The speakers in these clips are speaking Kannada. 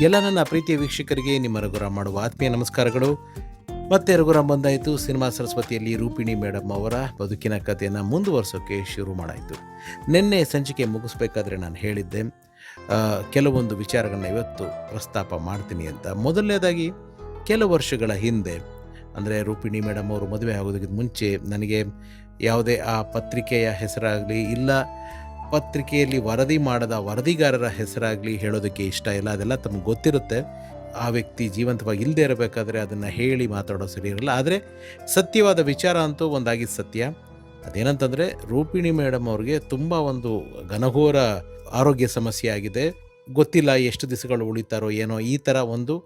ಎಲ್ಲ ನನ್ನ ಪ್ರೀತಿಯ ವೀಕ್ಷಕರಿಗೆ ನಿಮ್ಮ ರಘುರಾಮ್ ಮಾಡುವ ಆತ್ಮೀಯ ನಮಸ್ಕಾರಗಳು. ಮತ್ತೆ ರಘುರಾಮ್ ಬಂದಾಯಿತು. ಸಿನಿಮಾ ಸರಸ್ವತಿಯಲ್ಲಿ ರೂಪಿಣಿ ಮೇಡಮ್ ಅವರ ಬದುಕಿನ ಕಥೆಯನ್ನು ಮುಂದುವರಿಸೋಕ್ಕೆ ಶುರು ಮಾಡಾಯಿತು. ನಿನ್ನೆ ಸಂಚಿಕೆ ಮುಗಿಸ್ಬೇಕಾದ್ರೆ ನಾನು ಹೇಳಿದ್ದೆ ಕೆಲವೊಂದು ವಿಚಾರಗಳನ್ನ ಇವತ್ತು ಪ್ರಸ್ತಾಪ ಮಾಡ್ತೀನಿ ಅಂತ. ಮೊದಲನೇದಾಗಿ ಕೆಲವು ವರ್ಷಗಳ ಹಿಂದೆ, ಅಂದರೆ ರೂಪಿಣಿ ಮೇಡಮ್ ಅವರು ಮದುವೆ ಆಗೋದಕ್ಕಿಂತ ಮುಂಚೆ ನನಗೆ ಯಾವುದೇ ಆ ಪತ್ರಿಕೆಯ ಹೆಸರಾಗಲಿ ಇಲ್ಲ ಪತ್ರಿಕೆಯಲ್ಲಿ ವರದಿ ಮಾಡದ ವರದಿಗಾರರ ಹೆಸರಾಗಲಿ ಹೇಳೋದಕ್ಕೆ ಇಷ್ಟ ಇಲ್ಲ. ಅದೆಲ್ಲ ತಮಗೆ ಗೊತ್ತಿರುತ್ತೆ. ಆ ವ್ಯಕ್ತಿ ಜೀವಂತವಾಗಿ ಇಲ್ಲದೆ ಇರಬೇಕಾದ್ರೆ ಅದನ್ನು ಹೇಳಿ ಮಾತಾಡೋ ಸರಿ ಇರಲ್ಲ. ಆದರೆ ಸತ್ಯವಾದ ವಿಚಾರ ಅಂತೂ ಒಂದಾಗಿದ್ದು ಸತ್ಯ. ಅದೇನಂತಂದರೆ ರೂಪಿಣಿ ಮೇಡಮ್ ಅವ್ರಿಗೆ ತುಂಬ ಒಂದು ಘನಘೋರ ಆರೋಗ್ಯ ಸಮಸ್ಯೆ ಆಗಿದೆ. ಗೊತ್ತಿಲ್ಲ ಎಷ್ಟು ದಿವಸಗಳು ಉಳಿತಾರೋ ಏನೋ. ಈ ಥರ ಒಂದು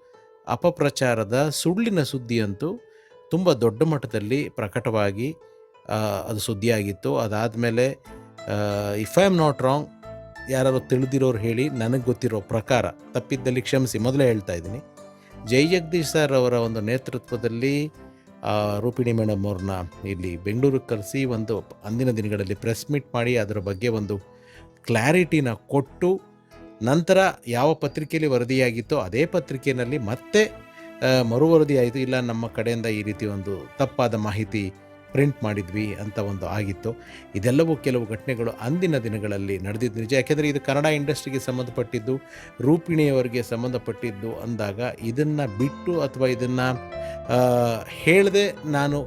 ಅಪಪ್ರಚಾರದ ಸುಳ್ಳಿನ ಸುದ್ದಿಯಂತೂ ತುಂಬ ದೊಡ್ಡ ಮಟ್ಟದಲ್ಲಿ ಪ್ರಕಟವಾಗಿ ಅದು ಸುದ್ದಿಯಾಗಿತ್ತು. ಅದಾದಮೇಲೆ if I am not wrong, ಯಾರು ತಿಳಿದಿರೋರು ಹೇಳಿ, ನನಗೆ ಗೊತ್ತಿರೋ ಪ್ರಕಾರ ತಪ್ಪಿದ್ದಲ್ಲಿ ಕ್ಷಮಿಸಿ, ಮೊದಲೇ ಹೇಳ್ತಾ ಇದ್ದೀನಿ, ಜೈ ಜಗದೀಶ್ ಸರ್ ಅವರ ಒಂದು ನೇತೃತ್ವದಲ್ಲಿ ರೂಪಿಣಿ ಮೇಡಮ್ ಅವ್ರನ್ನ ಇಲ್ಲಿ ಬೆಂಗಳೂರಿಗೆ ಕರೆಸಿ ಒಂದು ಅಂದಿನ ದಿನಗಳಲ್ಲಿ ಪ್ರೆಸ್ ಮೀಟ್ ಮಾಡಿ ಅದರ ಬಗ್ಗೆ ಒಂದು ಕ್ಲಾರಿಟಿನ ಕೊಟ್ಟು, ನಂತರ ಯಾವ ಪತ್ರಿಕೆಯಲ್ಲಿ ವರದಿಯಾಗಿತ್ತೋ ಅದೇ ಪತ್ರಿಕೆಯಲ್ಲಿ ಮತ್ತೆ ಮರುವರದಿ ಆಯಿತು. ಇಲ್ಲ, ನಮ್ಮ ಕಡೆಯಿಂದ ಈ ರೀತಿ ಒಂದು ತಪ್ಪಾದ ಮಾಹಿತಿ ಪ್ರಿಂಟ್ ಮಾಡಿದ್ವಿ ಅಂತ ಒಂದು ಆಗಿತ್ತು. ಇದೆಲ್ಲವೂ ಕೆಲವು ಘಟನೆಗಳು ಅಂದಿನ ದಿನಗಳಲ್ಲಿ ನಡೆದಿದ್ದು ನಿಜ. ಯಾಕೆಂದರೆ ಇದು ಕನ್ನಡ ಇಂಡಸ್ಟ್ರಿಗೆ ಸಂಬಂಧಪಟ್ಟಿದ್ದು, ರೂಪಿಣಿಯವರಿಗೆ ಸಂಬಂಧಪಟ್ಟಿದ್ದು ಅಂದಾಗ ಇದನ್ನು ಬಿಟ್ಟು ಅಥವಾ ಇದನ್ನು ಹೇಳದೆ ನಾನು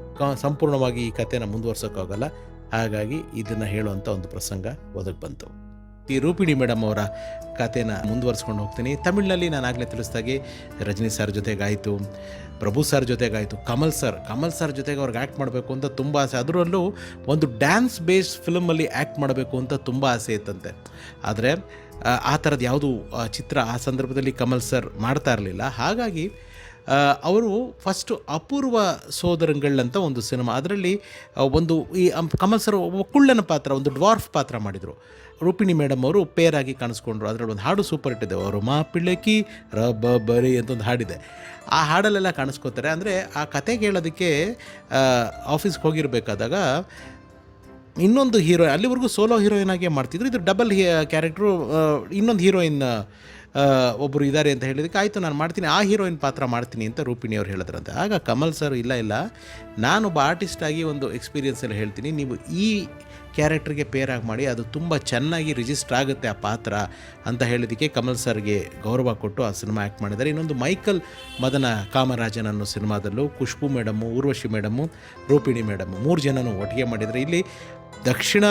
ಸಂಪೂರ್ಣವಾಗಿ ಈ ಕಥೆನ ಮುಂದುವರ್ಸೋಕ್ಕಾಗಲ್ಲ. ಹಾಗಾಗಿ ಇದನ್ನು ಹೇಳುವಂಥ ಒಂದು ಪ್ರಸಂಗ ಒದಗಿ ಬಂತು. ಈ ರೂಪಿಣಿ ಮೇಡಮ್ ಅವರ ಕಥೆನ ಮುಂದುವರ್ಸ್ಕೊಂಡು ಹೋಗ್ತೀನಿ. ತಮಿಳಿನಲ್ಲಿ ನಾನು ಆಗಲೇ ತಿಳಿಸ್ದಾಗೆ ರಜನಿ ಸರ್ ಜೊತೆಗಾಯಿತು, ಪ್ರಭು ಸರ್ ಜೊತೆಗಾಯಿತು, ಕಮಲ್ ಸರ್ ಜೊತೆಗೆ ಅವ್ರಿಗೆ ಆ್ಯಕ್ಟ್ ಮಾಡಬೇಕು ಅಂತ ತುಂಬ ಆಸೆ. ಅದರಲ್ಲೂ ಒಂದು ಡ್ಯಾನ್ಸ್ ಬೇಸ್ಡ್ ಫಿಲ್ಮಲ್ಲಿ ಆ್ಯಕ್ಟ್ ಮಾಡಬೇಕು ಅಂತ ತುಂಬ ಆಸೆ ಇತ್ತಂತೆ. ಆದರೆ ಆ ಥರದ್ದು ಯಾವುದು ಚಿತ್ರ ಆ ಸಂದರ್ಭದಲ್ಲಿ ಕಮಲ್ ಸರ್ ಮಾಡ್ತಾ ಇರಲಿಲ್ಲ. ಹಾಗಾಗಿ ಅವರು ಫಸ್ಟು ಅಪೂರ್ವ ಸೋದರಗಳಂತ ಒಂದು ಸಿನಿಮಾ, ಅದರಲ್ಲಿ ಒಂದು ಈ ಕಮಲ್ ಸರ್ ಕುಳ್ಳನ ಪಾತ್ರ, ಒಂದು ಡ್ವಾರ್ಫ್ ಪಾತ್ರ ಮಾಡಿದರು. ರೂಪಿಣಿ ಮೇಡಮ್ ಅವರು ಪೇರಾಗಿ ಕಾಣಿಸ್ಕೊಂಡ್ರು. ಅದರಲ್ಲಿ ಒಂದು ಹಾಡು ಸೂಪರ್ ಇಟ್ಟಿದೆ, ಅವರು ಮಾ ಪಿಳಕಿ ರಬ್ಬ ಬರಿ ಅಂತ ಒಂದು ಹಾಡಿದೆ. ಆ ಹಾಡಲ್ಲೆಲ್ಲ ಕಾಣಿಸ್ಕೋತಾರೆ. ಅಂದರೆ ಆ ಕತೆ ಕೇಳೋದಕ್ಕೆ ಆಫೀಸ್ಗೆ ಹೋಗಿರಬೇಕಾದಾಗ ಇನ್ನೊಂದು ಹೀರೋಯಿನ್, ಅಲ್ಲಿವರೆಗೂ ಸೋಲೋ ಹೀರೋಯಿನ್ ಆಗೇ ಮಾಡ್ತಿದ್ರು, ಇದು ಡಬಲ್ ಕ್ಯಾರೆಕ್ಟ್ರು, ಇನ್ನೊಂದು ಹೀರೋಯಿನ್ ಒಬ್ಬರು ಇದ್ದಾರೆ ಅಂತ ಹೇಳಿದಕ್ಕೆ ಆಯಿತು ನಾನು ಮಾಡ್ತೀನಿ, ಆ ಹೀರೋಯಿನ್ ಪಾತ್ರ ಮಾಡ್ತೀನಿ ಅಂತ ರೂಪಿಣಿ ಅವ್ರು ಹೇಳಿದ್ರಂತೆ. ಆಗ ಕಮಲ್ ಸರ್ ಇಲ್ಲ ನಾನೊಬ್ಬ ಆರ್ಟಿಸ್ಟಾಗಿ ಒಂದು ಎಕ್ಸ್ಪೀರಿಯನ್ಸಲ್ಲಿ ಹೇಳ್ತೀನಿ, ನೀವು ಈ ಕ್ಯಾರೆಕ್ಟ್ರಿಗೆ ಪೇರಾಗಿ ಮಾಡಿ, ಅದು ತುಂಬ ಚೆನ್ನಾಗಿ ರಿಜಿಸ್ಟರ್ ಆಗುತ್ತೆ ಆ ಪಾತ್ರ ಅಂತ ಹೇಳಿದ್ದಕ್ಕೆ ಕಮಲ್ ಸರ್ಗೆ ಗೌರವ ಕೊಟ್ಟು ಆ ಸಿನಿಮಾ ಆ್ಯಕ್ಟ್ ಮಾಡಿದ್ದಾರೆ. ಇನ್ನೊಂದು ಮೈಕಲ್ ಮದನ ಕಾಮರಾಜನ್ ಅನ್ನೋ ಸಿನಿಮಾದಲ್ಲೂ Khushbu madam, Urvashi madam, Rupini madam 3 ಜನನೂ ಒಟ್ಟಿಗೆ ಮಾಡಿದರೆ. ಇಲ್ಲಿ ದಕ್ಷಿಣ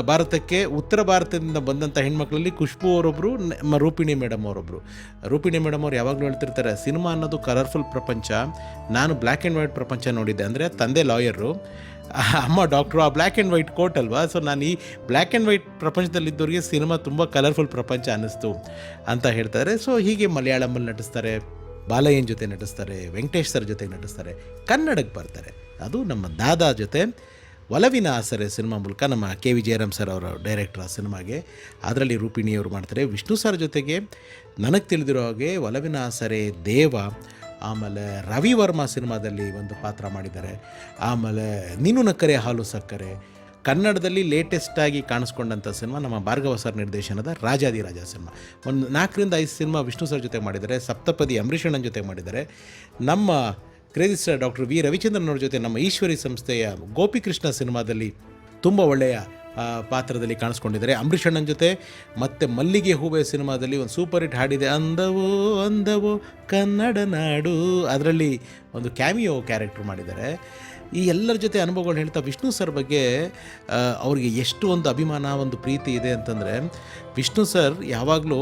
ಭಾರತಕ್ಕೆ ಉತ್ತರ ಭಾರತದಿಂದ ಬಂದಂಥ ಹೆಣ್ಮಕ್ಳಲ್ಲಿ ಖುಷ್ಬು ಅವರೊಬ್ಬರು, ರೂಪಿಣಿ ಮೇಡಮ್ ಅವರೊಬ್ಬರು. ರೂಪಿಣಿ ಮೇಡಮ್ ಅವ್ರು ಯಾವಾಗಲೂ ಹೇಳ್ತಿರ್ತಾರೆ, ಸಿನಿಮಾ ಅನ್ನೋದು ಕಲರ್ಫುಲ್ ಪ್ರಪಂಚ, ನಾನು ಬ್ಲ್ಯಾಕ್ ಆ್ಯಂಡ್ ವೈಟ್ ಪ್ರಪಂಚ ನೋಡಿದ್ದೆ. ಅಂದರೆ ತಂದೆ ಲಾಯರು, ಅಮ್ಮ ಡಾಕ್ಟ್ರು, ಆ ಬ್ಲ್ಯಾಕ್ ಆ್ಯಂಡ್ ವೈಟ್ ಕೋಟ್ ಅಲ್ವಾ. ಸೊ ನಾನು ಈ ಬ್ಲ್ಯಾಕ್ ಆ್ಯಂಡ್ ವೈಟ್ ಪ್ರಪಂಚದಲ್ಲಿದ್ದವ್ರಿಗೆ ಸಿನಿಮಾ ತುಂಬ ಕಲರ್ಫುಲ್ ಪ್ರಪಂಚ ಅನ್ನಿಸ್ತು ಅಂತ ಹೇಳ್ತಾರೆ. ಸೊ ಹೀಗೆ ಮಲಯಾಳಮಲ್ಲಿ ನಟಿಸ್ತಾರೆ, ಬಾಲಯ್ಯನ ಜೊತೆ ನಟಿಸ್ತಾರೆ, ವೆಂಕಟೇಶ್ ಸರ್ ಜೊತೆಗೆ ನಟಿಸ್ತಾರೆ, ಕನ್ನಡಕ್ಕೆ ಬರ್ತಾರೆ. ಅದು ನಮ್ಮ ದಾದಾ ಜೊತೆ ಒಲವಿನ ಆಸರೆ ಸಿನಿಮಾ ಮೂಲಕ ನಮ್ಮ ಕೆ ವಿ ಜಯರಾಮ್ ಸರ್ ಅವರ ಡೈರೆಕ್ಟರ್ ಆ ಸಿನಿಮಾಗೆ. ಅದರಲ್ಲಿ ರೂಪಿಣಿಯವರು ಮಾಡ್ತಾರೆ. ವಿಷ್ಣು ಸರ್ ಜೊತೆಗೆ ನನಗೆ ತಿಳಿದಿರೋ ಹಾಗೆ ಒಲವಿನ ಆಸರೆ, ದೇವ, ಆಮೇಲೆ ರವಿ ವರ್ಮಾ ಸಿನಿಮಾದಲ್ಲಿ ಒಂದು ಪಾತ್ರ ಮಾಡಿದ್ದಾರೆ. ಆಮೇಲೆ ನೀನು ನಕ್ಕರೆ ಹಾಲು ಸಕ್ಕರೆ, ಕನ್ನಡದಲ್ಲಿ ಲೇಟೆಸ್ಟಾಗಿ ಕಾಣಿಸ್ಕೊಂಡಂಥ ಸಿನಿಮಾ ನಮ್ಮ ಭಾರ್ಗವ ಸರ್ ನಿರ್ದೇಶನದ ರಾಜಾದಿರಾಜ ಸಿನಿಮಾ. ಒಂದು 4ರಿಂದ 5 ಸಿನಿಮಾ ವಿಷ್ಣು ಸರ್ ಜೊತೆ ಮಾಡಿದ್ದಾರೆ. ಸಪ್ತಪದಿ ಅಂಬರೀಷ್ ಅಣ್ಣನ ಜೊತೆ ಮಾಡಿದ್ದಾರೆ. ನಮ್ಮ crazy star doctor V Ravichandran ಅವ್ರ ಜೊತೆ ನಮ್ಮ ಈಶ್ವರಿ ಸಂಸ್ಥೆಯ ಗೋಪಿಕೃಷ್ಣ ಸಿನಿಮಾದಲ್ಲಿ ತುಂಬ ಒಳ್ಳೆಯ ಪಾತ್ರದಲ್ಲಿ ಕಾಣಿಸ್ಕೊಂಡಿದ್ದಾರೆ. ಅಂಬರೀಷ್ ಅಣ್ಣನ ಜೊತೆ ಮತ್ತು ಮಲ್ಲಿಗೆ ಹೂವೆ ಸಿನಿಮಾದಲ್ಲಿ ಒಂದು ಸೂಪರ್ ಹಿಟ್ ಹಾಡಿದೆ, ಅಂದವೋ ಅಂದವೋ ಕನ್ನಡ ನಾಡು, ಅದರಲ್ಲಿ ಒಂದು ಕ್ಯಾಮಿಯೋ ಕ್ಯಾರೆಕ್ಟರ್ ಮಾಡಿದ್ದಾರೆ. ಈ ಎಲ್ಲರ ಜೊತೆ ಅನುಭವಗಳು ಹೇಳ್ತಾ ವಿಷ್ಣು ಸರ್ ಬಗ್ಗೆ ಅವ್ರಿಗೆ ಎಷ್ಟು ಒಂದು ಅಭಿಮಾನ, ಒಂದು ಪ್ರೀತಿ ಇದೆ ಅಂತಂದರೆ, ವಿಷ್ಣು ಸರ್ ಯಾವಾಗಲೂ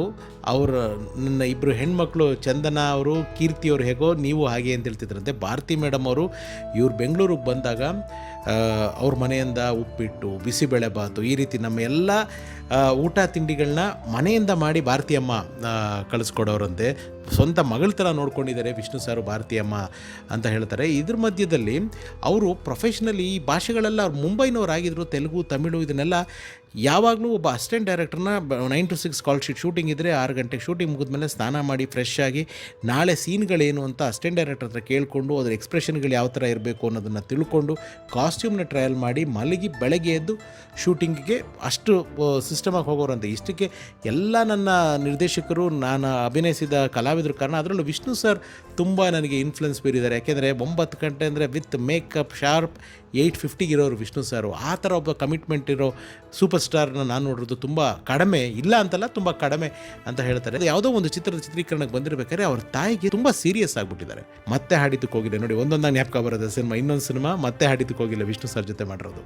ನನ್ನ 2 ಹೆಣ್ಮಕ್ಳು ಚಂದನ ಅವರು, ಕೀರ್ತಿ ಅವರು ಹೇಗೋ ನೀವು ಹಾಗೆ ಅಂತ ಹೇಳ್ತಿದ್ರಂತೆ. ಭಾರತಿ ಮೇಡಮ್ ಅವರು ಇವ್ರು ಬೆಂಗಳೂರಿಗೆ ಬಂದಾಗ ಅವ್ರ ಮನೆಯಿಂದ ಉಪ್ಪಿಟ್ಟು, ಬಿಸಿಬೇಳೆಬಾತು, ಈ ರೀತಿ ನಮ್ಮ ಎಲ್ಲ ಊಟ ತಿಂಡಿಗಳನ್ನ ಮನೆಯಿಂದ ಮಾಡಿ ಭಾರತೀಯಮ್ಮ ಕಳಿಸ್ಕೊಡೋರಂತೆ. ಸ್ವಂತ ಮಗಳ ಥರ ನೋಡ್ಕೊಂಡಿದ್ದಾರೆ ವಿಷ್ಣು ಸಾರು ಭಾರತೀಯಮ್ಮ ಅಂತ ಹೇಳ್ತಾರೆ. ಇದ್ರ ಮಧ್ಯದಲ್ಲಿ ಅವರು ಪ್ರೊಫೆಷ್ನಲಿ ಈ ಭಾಷೆಗಳೆಲ್ಲ ಅವ್ರು ಮುಂಬೈನವ್ರು ಆಗಿದ್ರು, ತೆಲುಗು, ತಮಿಳು ಇದನ್ನೆಲ್ಲ ಯಾವಾಗಲೂ ಒಬ್ಬ ಅಸಿಸ್ಟೆಂಟ್ ಡೈರೆಕ್ಟರ್ನ 9 to 6 ಕಾಲ್ ಶೀಟ್ ಶೂಟಿಂಗ್ ಇದ್ದರೆ 6 ಗಂಟೆಗೆ ಶೂಟಿಂಗ್ ಮುಗಿದ್ಮೇಲೆ ಸ್ನಾನ ಮಾಡಿ ಫ್ರೆಶ್ ಆಗಿ ನಾಳೆ ಸೀನ್ಗಳೇನು ಅಂತ ಅಸಿಸ್ಟೆಂಟ್ ಡೈರೆಕ್ಟರ್ ಹತ್ರ ಕೇಳಿಕೊಂಡು ಅದರ ಎಕ್ಸ್ಪ್ರೆಷನ್ಗಳು ಯಾವ ಥರ ಇರಬೇಕು ಅನ್ನೋದನ್ನು ತಿಳ್ಕೊಂಡು ಕಾಸ್ಟ್ಯೂಮ್ನ ಟ್ರಯಲ್ ಮಾಡಿ ಮಲಗಿ ಬೆಳಗ್ಗೆ ಎದ್ದು ಶೂಟಿಂಗಿಗೆ ಅಷ್ಟು ಸಿಸ್ಟಮಾಗಿ ಹೋಗೋರಂತೆ. ಇಷ್ಟಕ್ಕೆ ಎಲ್ಲ ನನ್ನ ನಿರ್ದೇಶಕರು, ನಾನು ಅಭಿನಯಿಸಿದ ಕಲಾವಿದರು ಕಾರಣ. ಅದರಲ್ಲೂ ವಿಷ್ಣು ಸರ್ ತುಂಬ ನನಗೆ ಇನ್ಫ್ಲುಯೆನ್ಸ್ ಬೀರಿದ್ದಾರೆ. ಯಾಕೆಂದರೆ 9 ಗಂಟೆ ಅಂದರೆ ವಿತ್ ಮೇಕಪ್ ಶಾರ್ಪ್ 8:50 ಇರೋರು ವಿಷ್ಣು ಸಾರು. ಆ ಥರ ಒಬ್ಬ ಕಮಿಟ್ಮೆಂಟ್ ಇರೋ ಸೂಪರ್ ಸ್ಟಾರ್ನ ನಾನು ನೋಡಿರೋದು ತುಂಬ ಕಡಿಮೆ, ಇಲ್ಲ ಅಂತಲ್ಲ ತುಂಬ ಕಡಿಮೆ ಅಂತ ಹೇಳ್ತಾರೆ. ಯಾವುದೋ ಒಂದು ಚಿತ್ರದ ಚಿತ್ರೀಕರಣಕ್ಕೆ ಬಂದಿರಬೇಕಾದ್ರೆ ಅವ್ರ ತಾಯಿಗೆ ತುಂಬ ಸೀರಿಯಸ್ ಆಗಿಬಿಟ್ಟಿದ್ದಾರೆ. ಮತ್ತೆ ಹಾಡಿದ್ದಕ್ಕೆ ಹೋಗಿಲ್ಲ ನೋಡಿ, ಒಂದೊಂದಾಗಿ ಜ್ಞಾಪಕ ಬರೋದು ಸಿನಿಮಾ. ಇನ್ನೊಂದು ಸಿನಿಮಾ ಮತ್ತೆ ಹಾಡಿದ್ದಕ್ಕೆ ಹೋಗಿಲ್ಲ, ವಿಷ್ಣು ಸರ್ ಜೊತೆ ಮಾಡಿರೋದು.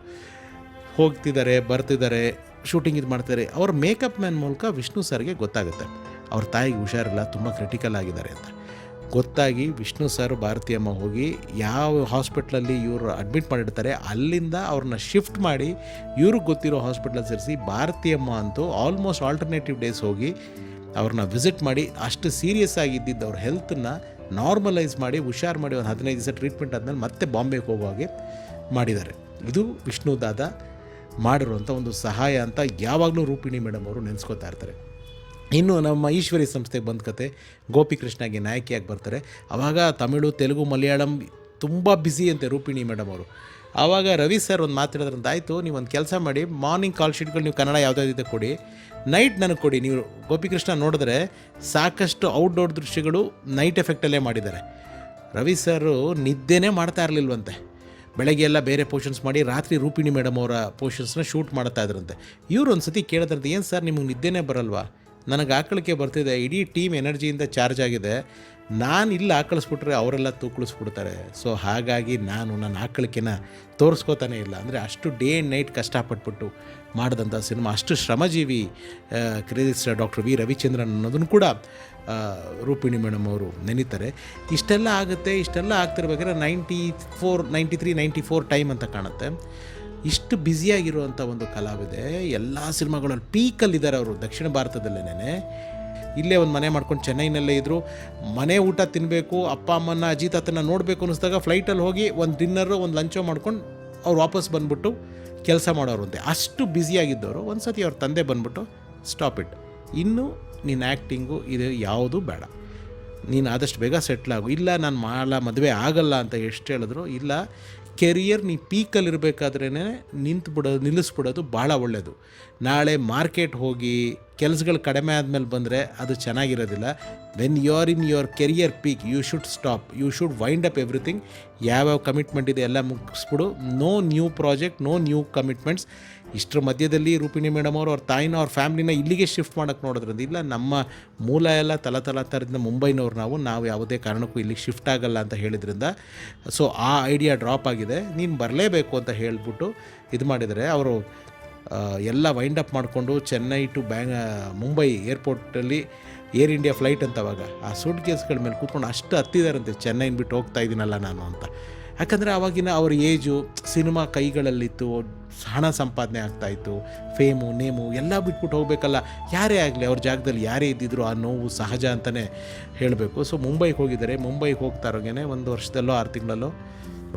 ಹೋಗ್ತಿದ್ದಾರೆ, ಬರ್ತಿದ್ದಾರೆ, ಶೂಟಿಂಗ್ ಇದು ಮಾಡ್ತಾರೆ. ಅವ್ರ ಮೇಕಪ್ ಮ್ಯಾನ್ ಮೂಲಕ ವಿಷ್ಣು ಸರ್ಗೆ ಗೊತ್ತಾಗುತ್ತೆ ಅವ್ರ ತಾಯಿಗೆ ಹುಷಾರಿಲ್ಲ, ತುಂಬ ಕ್ರಿಟಿಕಲ್ ಆಗಿದ್ದಾರೆ ಅಂತ. ಗೊತ್ತಾಗಿ ವಿಷ್ಣು ಸರ್ ಭಾರತೀಯಮ್ಮ ಹೋಗಿ ಯಾವ ಹಾಸ್ಪಿಟ್ಲಲ್ಲಿ ಇವರು ಅಡ್ಮಿಟ್ ಮಾಡಿರ್ತಾರೆ ಅಲ್ಲಿಂದ ಅವ್ರನ್ನ ಶಿಫ್ಟ್ ಮಾಡಿ ಇವ್ರಿಗೆ ಗೊತ್ತಿರೋ ಹಾಸ್ಪಿಟ್ಲಲ್ಲಿ ಸೇರಿಸಿ ಭಾರತೀಯಮ್ಮ ಅಂತೂ ಆಲ್ಮೋಸ್ಟ್ ಆಲ್ಟರ್ನೇಟಿವ್ ಡೇಸ್ ಹೋಗಿ ಅವ್ರನ್ನ ವಿಸಿಟ್ ಮಾಡಿ ಅಷ್ಟು ಸೀರಿಯಸ್ ಆಗಿದ್ದಿದ್ದು ಅವ್ರ ಹೆಲ್ತನ್ನು ನಾರ್ಮಲೈಸ್ ಮಾಡಿ ಹುಷಾರು ಮಾಡಿ ಒಂದು 15 ದಿವಸ ಟ್ರೀಟ್ಮೆಂಟ್ ಆದಮೇಲೆ ಮತ್ತೆ ಬಾಂಬೆಗೆ ಹೋಗೋ ಹಾಗೆ ಮಾಡಿದ್ದಾರೆ. ಇದು ವಿಷ್ಣು ದಾದಾ ಮಾಡಿರುವಂಥ ಒಂದು ಸಹಾಯ ಅಂತ ಯಾವಾಗಲೂ ರೂಪಿಣಿ ಮೇಡಮ್ ಅವರು ನೆನೆಸ್ಕೋತಾ ಇರ್ತಾರೆ. ಇನ್ನು ನಮ್ಮ ಈಶ್ವರಿ ಸಂಸ್ಥೆಗೆ ಬಂದ ಕತೆ, ಗೋಪಿಕೃಷ್ಣಗೆ ನಾಯಕಿಯಾಗಿ ಬರ್ತಾರೆ. ಆವಾಗ ತಮಿಳು, ತೆಲುಗು, ಮಲಯಾಳಂ ತುಂಬ ಬ್ಯುಸಿ ಅಂತೆ ರೂಪಿಣಿ ಮೇಡಮ್ ಅವರು. ಆವಾಗ ರವಿ ಸರ್ ಒಂದು ಮಾತಾಡೋದ್ರಂತ, ಆಯಿತು ನೀವೊಂದು ಕೆಲಸ ಮಾಡಿ, ಮಾರ್ನಿಂಗ್ ಕಾಲ್ ಶೀಟ್ಗಳು ನೀವು ಕನ್ನಡ ಯಾವುದಾದಿದೆ ಕೊಡಿ, ನೈಟ್ ನನಗೆ ಕೊಡಿ. ನೀವು ಗೋಪಿಕೃಷ್ಣ ನೋಡಿದ್ರೆ ಸಾಕಷ್ಟು ಔಟ್ಡೋರ್ ದೃಶ್ಯಗಳು ನೈಟ್ ಎಫೆಕ್ಟಲ್ಲೇ ಮಾಡಿದ್ದಾರೆ. ರವಿ ಸರು ನಿದ್ದೆನೇ ಮಾಡ್ತಾ ಇರಲಿಲ್ವಂತೆ. ಬೆಳಗ್ಗೆ ಎಲ್ಲ ಬೇರೆ ಪೋರ್ಷನ್ಸ್ ಮಾಡಿ ರಾತ್ರಿ ರೂಪಿಣಿ ಮೇಡಮ್ ಅವರ ಪೋರ್ಷನ್ಸ್ನ ಶೂಟ್ ಮಾಡ್ತಾ ಇದ್ರಂತೆ. ಇವರು ಒಂದು ಸತಿ ಕೇಳಿದ್ರಂತೆ, ಏನು ಸರ್ ನಿಮಗೆ ನಿದ್ದೆನೇ ಬರಲ್ವಾ? ನನಗೆ ಆಕಳಿಕೆ ಬರ್ತಿದೆ, ಇಡೀ ಟೀಮ್ ಎನರ್ಜಿಯಿಂದ ಚಾರ್ಜ್ ಆಗಿದೆ, ನಾನು ಇಲ್ಲಿ ಆಕಳಿಸ್ಬಿಟ್ರೆ ಅವರೆಲ್ಲ ತೂಕಳಿಸ್ಬಿಡ್ತಾರೆ. ಸೊ ಹಾಗಾಗಿ ನಾನು ನನ್ನ ಆಕಳಿಕೆನ ತೋರಿಸ್ಕೋತಾನೆ ಇಲ್ಲ. ಅಂದರೆ ಅಷ್ಟು ಡೇ ಆ್ಯಂಡ್ ನೈಟ್ ಕಷ್ಟಪಟ್ಬಿಟ್ಟು ಮಾಡಿದಂಥ ಸಿನಿಮಾ, ಅಷ್ಟು ಶ್ರಮಜೀವಿ ಕ್ರೆಡಿಟ್ಸ್ ಡಾಕ್ಟರ್ ವಿ ರವಿಚಂದ್ರನ್ ಅನ್ನೋದನ್ನು ಕೂಡ ರೂಪಿಣಿ ಮೇಡಮ್ ಅವರು ನೆನೀತಾರೆ. ಇಷ್ಟೆಲ್ಲ ಆಗುತ್ತೆ, ಇಷ್ಟೆಲ್ಲ ಆಗ್ತಿರ್ಬೇಕಾದ್ರೆ 93, 94 ಟೈಮ್ ಅಂತ ಕಾಣುತ್ತೆ. ಇಷ್ಟು ಬ್ಯುಸಿಯಾಗಿರುವಂಥ ಒಂದು ಕಲಾವಿದೆ, ಎಲ್ಲ ಸಿನಿಮಾಗಳಲ್ಲಿ ಪೀಕಲ್ಲಿದ್ದಾರೆ ಅವರು. ದಕ್ಷಿಣ ಭಾರತದಲ್ಲೇ ಇಲ್ಲೇ ಒಂದು ಮನೆ ಮಾಡ್ಕೊಂಡು ಚೆನ್ನೈನಲ್ಲೇ ಇದ್ದರು. ಮನೆ ಊಟ ತಿನ್ನಬೇಕು, ಅಪ್ಪ ಅಮ್ಮನ ಅಜ್ಜಿ ತಾತನ ನೋಡಬೇಕು ಅನ್ನಿಸ್ದಾಗ ಫ್ಲೈಟಲ್ಲಿ ಹೋಗಿ ಒಂದು ಡಿನ್ನರು ಒಂದು ಲಂಚೋ ಮಾಡ್ಕೊಂಡು ಅವ್ರು ವಾಪಸ್ ಬಂದುಬಿಟ್ಟು ಕೆಲಸ ಮಾಡೋರು ಅಂತೆ. ಅಷ್ಟು ಬ್ಯುಸಿಯಾಗಿದ್ದವರು. ಒಂದು ಸತಿ ಅವ್ರ ತಂದೆ ಬಂದುಬಿಟ್ಟು, ಸ್ಟಾಪ್ ಇಟ್, ಇನ್ನು ನಿನ್ನ ಆ್ಯಕ್ಟಿಂಗು ಇದು ಯಾವುದೂ ಬೇಡ, ನೀನು ಆದಷ್ಟು ಬೇಗ ಸೆಟ್ಲಾಗು. ಇಲ್ಲ ನಾನು ಮದುವೆ ಆಗಲ್ಲ ಅಂತ ಎಷ್ಟು ಹೇಳಿದ್ರು, ಇಲ್ಲ ಕೆರಿಯರ್ ನೀ ಪೀಕಲ್ಲಿರಬೇಕಾದ್ರೇ ನಿಲ್ಲಿಸ್ಬಿಡೋದು ಭಾಳ ಒಳ್ಳೆಯದು. ನಾಳೆ ಮಾರ್ಕೆಟ್ ಹೋಗಿ ಕೆಲಸಗಳು ಕಡಿಮೆ ಆದಮೇಲೆ ಬಂದರೆ ಅದು ಚೆನ್ನಾಗಿರೋದಿಲ್ಲ. When you are in your career peak you should stop, you should wind up everything. ಯಾವ್ಯಾವ ಕಮಿಟ್ಮೆಂಟ್ ಇದೆ ಎಲ್ಲ ಮುಗಿಸ್ಬಿಡು. No new project, no new commitments. ಇಷ್ಟರ ಮಧ್ಯದಲ್ಲಿ ರೂಪಿಣಿ ಮೇಡಮ್ ಅವರು ಅವ್ರ ತಾಯಿನ ಅವ್ರ ಫ್ಯಾಮ್ಲಿನ ಇಲ್ಲಿಗೆ ಶಿಫ್ಟ್ ಮಾಡೋಕ್ಕೆ ನೋಡೋದ್ರಿಂದ, ಇಲ್ಲ ನಮ್ಮ ಮೂಲ ಎಲ್ಲ ತಲತಲಾಂತರದಿಂದ ಮುಂಬೈನವ್ರು ನಾವು ಯಾವುದೇ ಕಾರಣಕ್ಕೂ ಇಲ್ಲಿಗೆ ಶಿಫ್ಟ್ ಆಗಲ್ಲ ಅಂತ ಹೇಳಿದ್ರಿಂದ, ಸೊ ಆ ಐಡಿಯಾ ಡ್ರಾಪ್ ಆಗಿದೆ, ನೀನು ಬರಲೇಬೇಕು ಅಂತ ಹೇಳಿಬಿಟ್ಟು ಇದು ಮಾಡಿದರೆ. ಅವರು ಎಲ್ಲ ವೈಂಡ್ ಅಪ್ ಮಾಡಿಕೊಂಡು ಚೆನ್ನೈ ಟು ಮುಂಬೈ ಏರ್ಪೋರ್ಟಲ್ಲಿ ಏರ್ ಇಂಡಿಯಾ ಫ್ಲೈಟ್ ಅಂತ ಅವಾಗ ಆ ಸೂಟ್ ಕೇಸ್ಗಳ ಮೇಲೆ ಕೂತ್ಕೊಂಡು ಅಷ್ಟು ಹತ್ತಿದಾರಂತೆ, ಚೆನ್ನೈನ ಬಿಟ್ಟು ಹೋಗ್ತಾ ಇದ್ದೀನಲ್ಲ ನಾನು ಅಂತ. ಯಾಕಂದರೆ ಆವಾಗಿನ ಅವ್ರ ಏಜು, ಸಿನಿಮಾ ಕೈಗಳಲ್ಲಿತ್ತು, ಹಣ ಸಂಪಾದನೆ ಆಗ್ತಾಯಿತ್ತು, ಫೇಮು ನೇಮು ಎಲ್ಲ ಬಿಟ್ಬಿಟ್ಟು ಹೋಗಬೇಕಲ್ಲ. ಯಾರೇ ಆಗಲಿ ಅವ್ರ ಜಾಗದಲ್ಲಿ ಯಾರೇ ಇದ್ದಿದ್ರು ಆ ನೋವು ಸಹಜ ಅಂತಲೇ ಹೇಳಬೇಕು. ಸೊ ಮುಂಬೈಗೆ ಹೋಗಿದ್ದಾರೆ. ಮುಂಬೈಗೆ ಹೋಗ್ತಾ ಇರೋಗೇನೆ 1 ವರ್ಷದಲ್ಲೋ 6 ತಿಂಗಳಲ್ಲೋ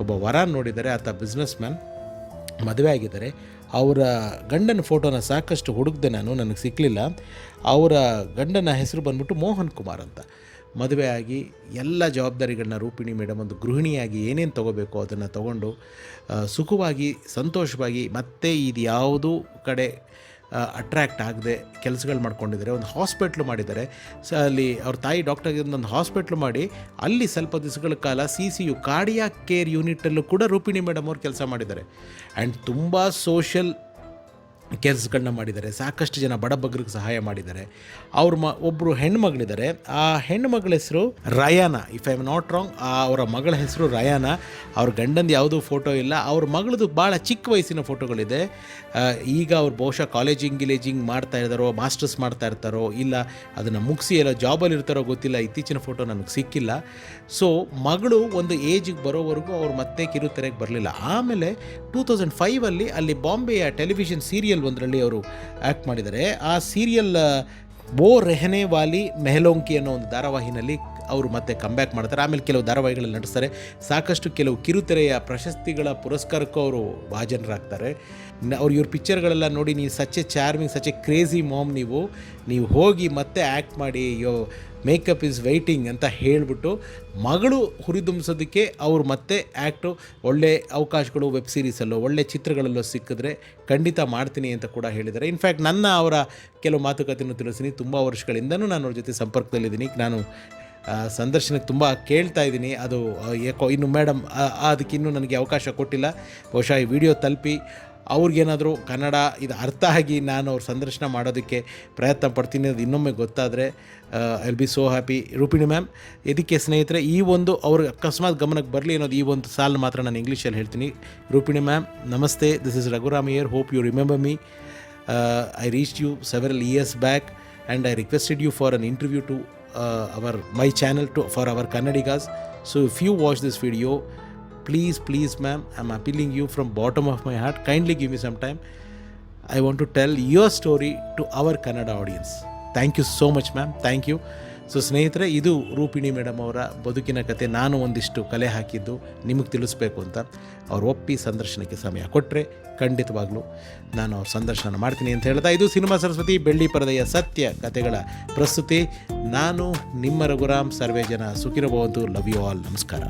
ಒಬ್ಬ ವರ ನೋಡಿದ್ದಾರೆ. ಆತ ಬಿಸ್ನೆಸ್ ಮ್ಯಾನ್, ಮದುವೆ ಆಗಿದ್ದಾರೆ. ಅವರ ಗಂಡನ ಫೋಟೋನ ಸಾಕಷ್ಟು ಹುಡುಕ್ದೆ ನಾನು, ನನಗೆ ಸಿಕ್ಕಲಿಲ್ಲ. ಅವರ ಗಂಡನ ಹೆಸರು ಬಂದ್ಬಿಟ್ಟು ಮೋಹನ್ ಕುಮಾರ್ ಅಂತ. ಮದುವೆ ಆಗಿ ಎಲ್ಲ ಜವಾಬ್ದಾರಿಗಳನ್ನ ರೂಪಿಣಿ ಮೇಡಮ್ ಒಂದು ಗೃಹಿಣಿಯಾಗಿ ಏನೇನು ತೊಗೋಬೇಕು ಅದನ್ನು ತೊಗೊಂಡು ಸುಖವಾಗಿ ಸಂತೋಷವಾಗಿ ಮತ್ತೆ ಇದು ಯಾವುದೂ ಕಡೆ ಅಟ್ರ್ಯಾಕ್ಟ್ ಆಗದೆ ಕೆಲಸಗಳು ಮಾಡ್ಕೊಂಡಿದ್ದಾರೆ. ಒಂದು ಹಾಸ್ಪಿಟ್ಲು ಮಾಡಿದ್ದಾರೆ. ಅಲ್ಲಿ ಅವ್ರ ತಾಯಿ ಡಾಕ್ಟರ್ ಒಂದು ಹಾಸ್ಪಿಟ್ಲು ಮಾಡಿ ಅಲ್ಲಿ ಸ್ವಲ್ಪ ದಿವಸಗಳ ಕಾಲ CCU ಕಾರ್ಡಿಯಾಕ್ ಕೇರ್ ಯೂನಿಟಲ್ಲೂ ಕೂಡ ರೂಪಿಣಿ ಮೇಡಮ್ ಅವ್ರು ಕೆಲಸ ಮಾಡಿದ್ದಾರೆ. ಆ್ಯಂಡ್ ತುಂಬ ಸೋಷಲ್ ಕೆಲಸಗಳನ್ನ ಮಾಡಿದ್ದಾರೆ. ಸಾಕಷ್ಟು ಜನ ಬಡಬಗ್ರಿಗೆ ಸಹಾಯ ಮಾಡಿದ್ದಾರೆ. ಅವ್ರ ಒಬ್ಬರು ಹೆಣ್ಮಗಳಿದ್ದಾರೆ. ಆ ಹೆಣ್ಮಗಳ ಹೆಸರು Rayana, if I am not wrong. ಅವರ ಮಗಳ ಹೆಸರು ರಯಾನಾ. ಅವ್ರ ಗಂಡಂದು ಯಾವುದೂ ಫೋಟೋ ಇಲ್ಲ. ಅವ್ರ ಮಗಳದು ಭಾಳ ಚಿಕ್ಕ ವಯಸ್ಸಿನ ಫೋಟೋಗಳಿದೆ. ಈಗ ಅವ್ರು ಬಹುಶಃ ಕಾಲೇಜಿಂಗ್ ಮಾಡ್ತಾ ಇದ್ದಾರೋ, ಮಾಸ್ಟರ್ಸ್ ಮಾಡ್ತಾ ಇರ್ತಾರೋ, ಇಲ್ಲ ಅದನ್ನು ಮುಗಿಸಿ ಎಲ್ಲ ಜಾಬಲ್ಲಿ ಇರ್ತಾರೋ ಗೊತ್ತಿಲ್ಲ. ಇತ್ತೀಚಿನ ಫೋಟೋ ನನಗೆ ಸಿಕ್ಕಿಲ್ಲ. ಸೊ ಮಗಳು ಒಂದು ಏಜಿಗೆ ಬರೋವರೆಗೂ ಅವ್ರು ಮತ್ತೆ ಕಿರುತೆರೆಗೆ ಬರಲಿಲ್ಲ. ಆಮೇಲೆ 2005 ಅಲ್ಲಿ ಬಾಂಬೆಯ ಟೆಲಿವಿಷನ್ ಸೀರಿಯಲ್ ಒಂದರಲ್ಲಿ ಅವರು ಆ್ಯಕ್ಟ್ ಮಾಡಿದ್ದಾರೆ. ಆ ಸೀರಿಯಲ್ ವೋ ರೆಹನೆ ವಾಲಿ ಮೆಹಲೋಂಕಿ ಅನ್ನೋ ಒಂದು ಧಾರಾವಾಹಿನಲ್ಲಿ ಅವರು ಮತ್ತೆ ಕಂಬ್ಯಾಕ್ ಮಾಡ್ತಾರೆ. ಆಮೇಲೆ ಕೆಲವು ಧಾರಾವಾಹಿಗಳಲ್ಲಿ ನಟಿಸ್ತಾರೆ. ಸಾಕಷ್ಟು ಕೆಲವು ಕಿರುತೆರೆಯ ಪ್ರಶಸ್ತಿಗಳ ಪುರಸ್ಕಾರಕ್ಕೂ ಅವರು ಭಾಜನರಾಗ್ತಾರೆ. ಇವ್ರ ಪಿಕ್ಚರ್ಗಳೆಲ್ಲ ನೋಡಿ, ನೀವು such a charming, such a crazy ma'am, ನೀವು ಹೋಗಿ ಮತ್ತೆ ಆ್ಯಕ್ಟ್ ಮಾಡಿ, ಮೇಕಪ್ ಈಸ್ ವೆಯ್ಟಿಂಗ್ ಅಂತ ಹೇಳಿಬಿಟ್ಟು ಮಗಳು ಹುರಿದುಂಬಿಸೋದಕ್ಕೆ ಅವರು ಮತ್ತೆ ಆ್ಯಕ್ಟು, ಒಳ್ಳೆ ಅವಕಾಶಗಳು ವೆಬ್ ಸೀರೀಸಲ್ಲೋ ಒಳ್ಳೆ ಚಿತ್ರಗಳಲ್ಲೋ ಸಿಕ್ಕಿದ್ರೆ ಖಂಡಿತ ಮಾಡ್ತೀನಿ ಅಂತ ಕೂಡ ಹೇಳಿದ್ದಾರೆ. ಇನ್ಫ್ಯಾಕ್ಟ್ ಅವರ ಕೆಲವು ಮಾತುಕತೆಯನ್ನು ತಿಳಿಸ್ತೀನಿ. ತುಂಬ ವರ್ಷಗಳಿಂದನೂ ನಾನು ಅವ್ರ ಜೊತೆ ಸಂಪರ್ಕದಲ್ಲಿದ್ದೀನಿ. ನಾನು ಸಂದರ್ಶನಕ್ಕೆ ತುಂಬ ಕೇಳ್ತಾ ಇದ್ದೀನಿ. ಅದು ಯಾಕೋ ಇನ್ನು ಮೇಡಮ್ ಅದಕ್ಕೆ ಇನ್ನೂ ನನಗೆ ಅವಕಾಶ ಕೊಟ್ಟಿಲ್ಲ. ಬಹುಶಃ ಈ ವಿಡಿಯೋ ತಲುಪಿ ಅವ್ರಿಗೇನಾದರೂ ಕನ್ನಡ ಇದು ಅರ್ಥ ಆಗಿ ನಾನು ಅವ್ರ ಸಂದರ್ಶನ ಮಾಡೋದಕ್ಕೆ ಪ್ರಯತ್ನ ಪಡ್ತೀನಿ. ಅದು ಇನ್ನೊಮ್ಮೆ ಗೊತ್ತಾದರೆ I will be so happy. Rupini ma'am, ಇದಕ್ಕೆ ಸ್ನೇಹಿತರೆ ಈ ಒಂದು ಅವ್ರಿಗೆ ಅಕಸ್ಮಾತ್ ಗಮನಕ್ಕೆ ಬರಲಿ ಅನ್ನೋದು ಈ ಒಂದು ಸಾಲು ಮಾತ್ರ ನಾನು ಇಂಗ್ಲೀಷಲ್ಲಿ ಹೇಳ್ತೀನಿ. ರೂಪಿಣಿ ಮ್ಯಾಮ್, ನಮಸ್ತೆ. This is Raghuram here. Hope you remember me. I reached you several years back and I requested you for an interview to my channel for our Kannadigas. So if you watch this video, please ma'am, I'm appealing you from bottom of my heart, kindly give me some time. I want to tell your story to our Kannada audience. Thank you so much ma'am, thank you. So ಸ್ನೇಹಿತರೆ, ಇದು ರೂಪಿಣಿ ಮೇಡಮ್ ಅವರ ಬದುಕಿನ ಕತೆ. ನಾನು ಒಂದಿಷ್ಟು ಕಲೆ ಹಾಕಿದ್ದು ನಿಮಗೆ ತಿಳಿಸ್ಬೇಕು ಅಂತ. ಅವ್ರು ಒಪ್ಪಿ ಸಂದರ್ಶನಕ್ಕೆ ಸಮಯ ಕೊಟ್ಟರೆ ಖಂಡಿತವಾಗ್ಲೂ ನಾನು ಅವ್ರ ಸಂದರ್ಶನ ಮಾಡ್ತೀನಿ ಅಂತ ಹೇಳ್ತಾ, ಇದು ಸಿನಿಮಾ ಸರಸ್ವತಿ ಬೆಳ್ಳಿ ಪರದೆಯ ಸತ್ಯ ಕತೆಗಳ ಪ್ರಸ್ತುತಿ. ನಾನು ನಿಮ್ಮ ರಘುರಾಮ್. ಸರ್ವೇ ಜನ ಸುಖಿರಬಹುದು. Love you all. ನಮಸ್ಕಾರ.